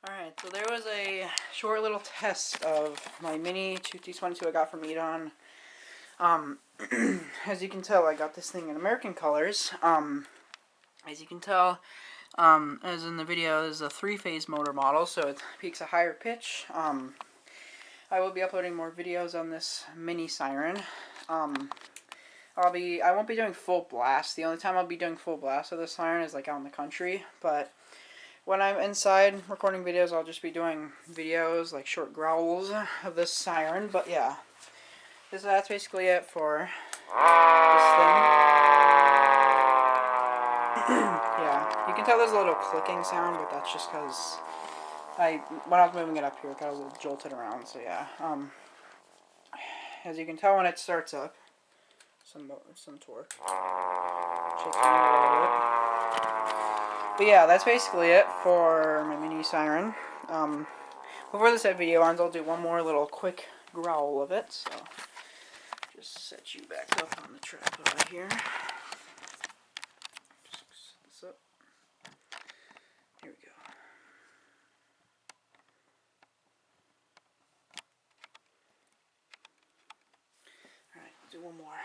Alright, so there was a short little test of my mini 2T22 I got from Edon. As you can tell, I got this thing in American colors. As you can tell, as in the video, this is a 3-phase motor model, so it peaks a higher pitch. I will be uploading more videos on this mini Siren. I won't be doing full blast. The only time I'll be doing full blast of this Siren is like out in the country, but when I'm inside recording videos, I'll just be doing videos, like short growls of this Siren. But yeah, that's basically it for this thing. Yeah, you can tell there's a little clicking sound, but that's just because when I was moving it up here, it got a little jolted around. So yeah, as you can tell when it starts up, some torque. Shakes around a little bit. But yeah, that's basically it for my mini Siren. Before this video ends, I'll do one more little quick growl of it. So just set you back up on the tripod here. Just set this up. Here we go. Alright, do one more.